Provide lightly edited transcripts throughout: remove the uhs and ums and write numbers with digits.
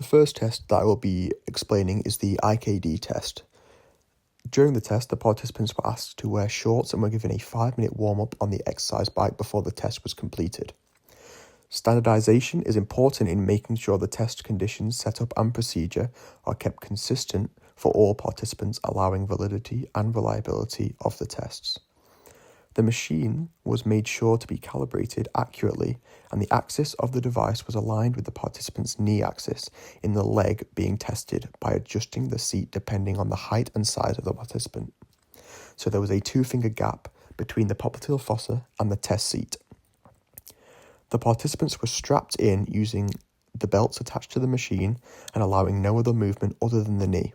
The first test that I will be explaining is the IKD test. During the test, the participants were asked to wear shorts and were given a 5-minute warm-up on the exercise bike before the test was completed. Standardization is important in making sure the test conditions, setup and procedure are kept consistent for all participants, allowing validity and reliability of the tests. The machine was made sure to be calibrated accurately, and the axis of the device was aligned with the participant's knee axis in the leg being tested by adjusting the seat depending on the height and size of the participant. So there was a 2-finger gap between the popliteal fossa and the test seat. The participants were strapped in using the belts attached to the machine and allowing no other movement other than the knee.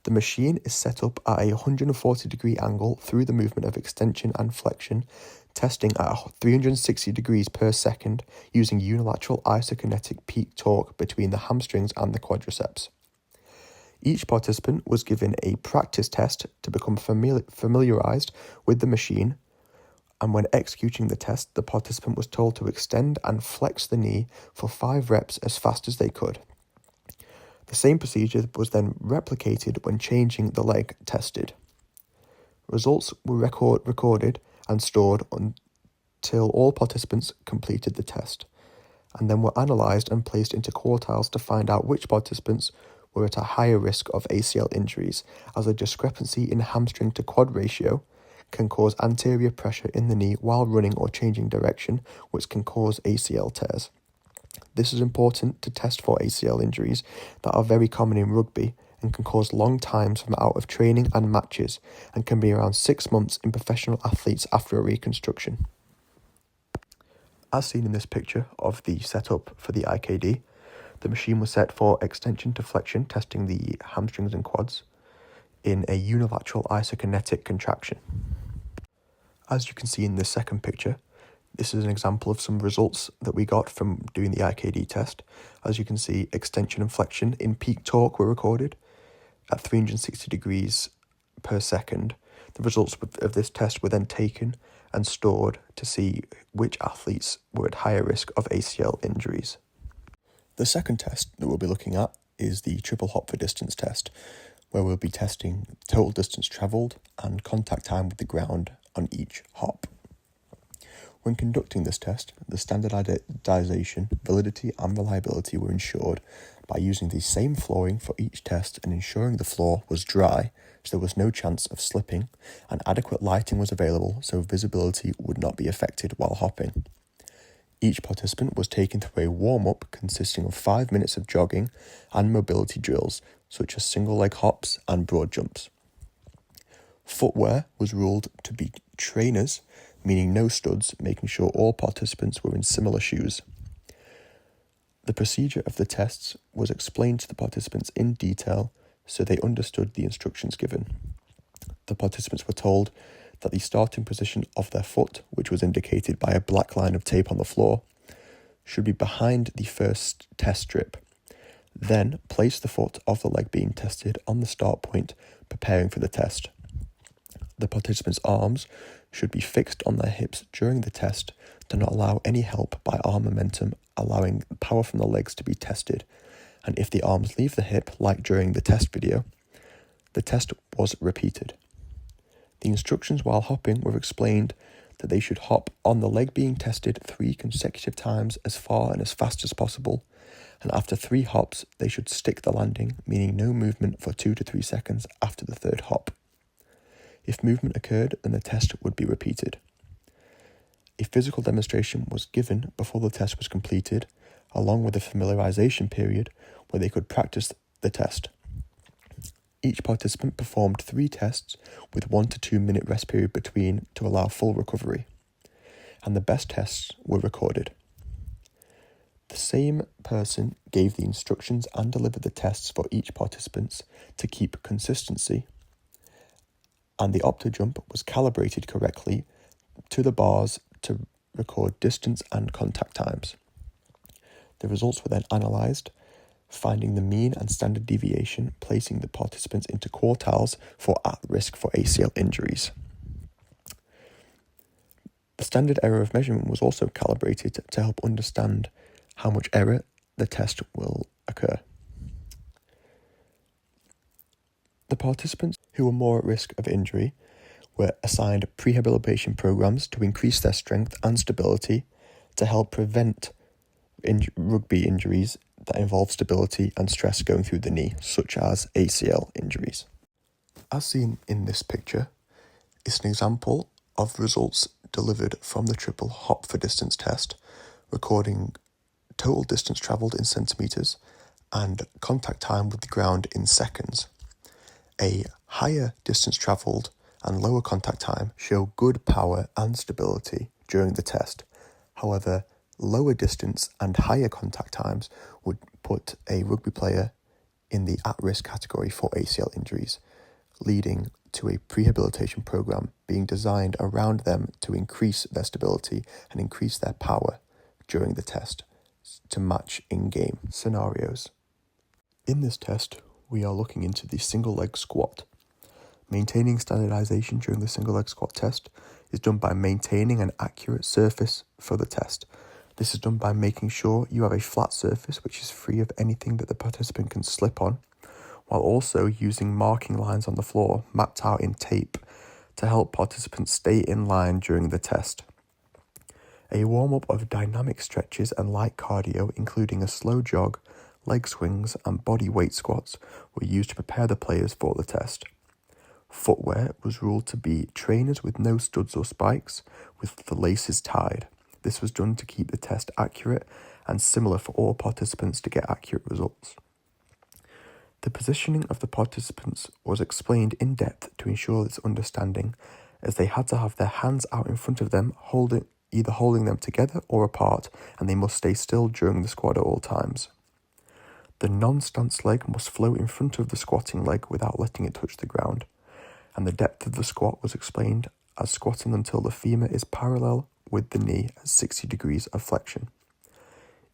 The machine is set up at a 140-degree angle through the movement of extension and flexion, testing at 360 degrees per second using unilateral isokinetic peak torque between the hamstrings and the quadriceps. Each participant was given a practice test to become familiarized with the machine, and when executing the test, the participant was told to extend and flex the knee for 5 reps as fast as they could. The same procedure was then replicated when changing the leg tested. Results were recorded and stored until all participants completed the test, and then were analysed and placed into quartiles to find out which participants were at a higher risk of ACL injuries, as a discrepancy in hamstring to quad ratio can cause anterior pressure in the knee while running or changing direction, which can cause ACL tears. This is important to test for ACL injuries that are very common in rugby and can cause long times from out of training and matches, and can be around 6 months in professional athletes after a reconstruction. As seen in this picture of the setup for the IKD, the machine was set for extension to flexion, testing the hamstrings and quads in a unilateral isokinetic contraction. As you can see in this second picture, this is an example of some results that we got from doing the IKD test. As you can see, extension and flexion in peak torque were recorded at 360 degrees per second. The results of this test were then taken and stored to see which athletes were at higher risk of ACL injuries. The second test that we'll be looking at is the triple hop for distance test, where we'll be testing total distance travelled and contact time with the ground on each hop. When conducting this test, the standardization, validity and reliability were ensured by using the same flooring for each test and ensuring the floor was dry so there was no chance of slipping, and adequate lighting was available so visibility would not be affected while hopping. Each participant was taken through a warm-up consisting of 5 minutes of jogging and mobility drills such as single leg hops and broad jumps. Footwear was ruled to be trainers, meaning no studs, making sure all participants were in similar shoes. The procedure of the tests was explained to the participants in detail so they understood the instructions given. The participants were told that the starting position of their foot, which was indicated by a black line of tape on the floor, should be behind the first test strip. Then place the foot of the leg being tested on the start point, preparing for the test. The participants' arms should be fixed on their hips during the test to not allow any help by arm momentum, allowing power from the legs to be tested. And if the arms leave the hip, like during the test video, the test was repeated. The instructions while hopping were explained that they should hop on the leg being tested 3 consecutive times as far and as fast as possible, and after 3 hops they should stick the landing, meaning no movement for 2 to 3 seconds after the 3rd hop. If movement occurred, then the test would be repeated. A physical demonstration was given before the test was completed, along with a familiarization period where they could practice the test. Each participant performed 3 tests with 1 to 2 minute rest period between to allow full recovery, and the best tests were recorded. The same person gave the instructions and delivered the tests for each participant to keep consistency, and the opto-jump was calibrated correctly to the bars to record distance and contact times. The results were then analysed, finding the mean and standard deviation, placing the participants into quartiles for at risk for ACL injuries. The standard error of measurement was also calibrated to help understand how much error the test will occur. The participants who were more at risk of injury were assigned pre-habilitation programs to increase their strength and stability to help prevent rugby injuries that involve stability and stress going through the knee, such as ACL injuries. As seen in this picture, is an example of results delivered from the triple hop for distance test, recording total distance travelled in centimetres and contact time with the ground in seconds. A higher distance travelled and lower contact time show good power and stability during the test. However, lower distance and higher contact times would put a rugby player in the at-risk category for ACL injuries, leading to a pre-habilitation program being designed around them to increase their stability and increase their power during the test to match in-game scenarios. In this test, we are looking into the single leg squat. Maintaining standardization during the single leg squat test is done by maintaining an accurate surface for the test. This is done by making sure you have a flat surface which is free of anything that the participant can slip on, while also using marking lines on the floor mapped out in tape to help participants stay in line during the test. A warm-up of dynamic stretches and light cardio, including a slow jog, leg swings and body weight squats, were used to prepare the players for the test. Footwear was ruled to be trainers with no studs or spikes, with the laces tied. This was done to keep the test accurate and similar for all participants to get accurate results. The positioning of the participants was explained in depth to ensure this understanding, as they had to have their hands out in front of them, either holding them together or apart, and they must stay still during the squat at all times. The non-stance leg must float in front of the squatting leg without letting it touch the ground, and the depth of the squat was explained as squatting until the femur is parallel with the knee at 60 degrees of flexion.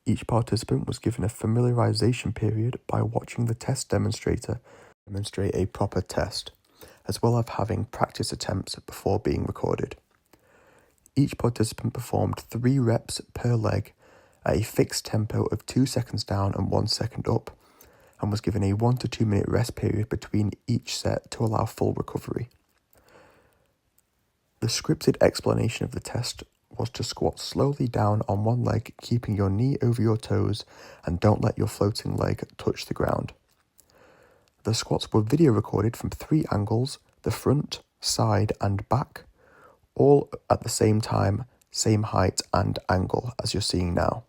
Each participant was given a familiarization period by watching the test demonstrator demonstrate a proper test, as well as having practice attempts before being recorded. Each participant performed 3 reps per leg at a fixed tempo of 2 seconds down and 1 second up, and was given a 1 to 2 minute rest period between each set to allow full recovery. The scripted explanation of the test was to squat slowly down on one leg, keeping your knee over your toes, and don't let your floating leg touch the ground. The squats were video recorded from 3 angles, the front, side and back, all at the same time, same height and angle as you're seeing now.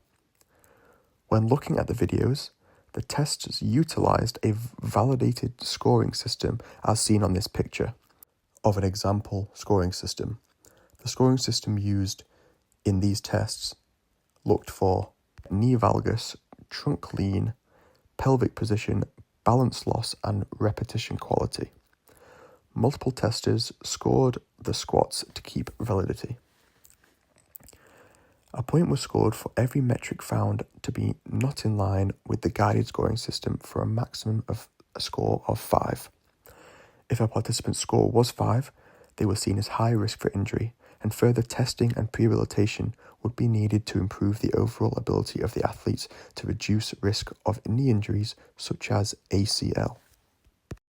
When looking at the videos, the testers utilised a validated scoring system as seen on this picture of an example scoring system. The scoring system used in these tests looked for knee valgus, trunk lean, pelvic position, balance loss and repetition quality. Multiple testers scored the squats to keep validity. A point was scored for every metric found to be not in line with the guided scoring system for a maximum of a score of 5. If a participant's score was 5, they were seen as high risk for injury, and further testing and pre-habilitation would be needed to improve the overall ability of the athletes to reduce risk of knee injuries such as ACL.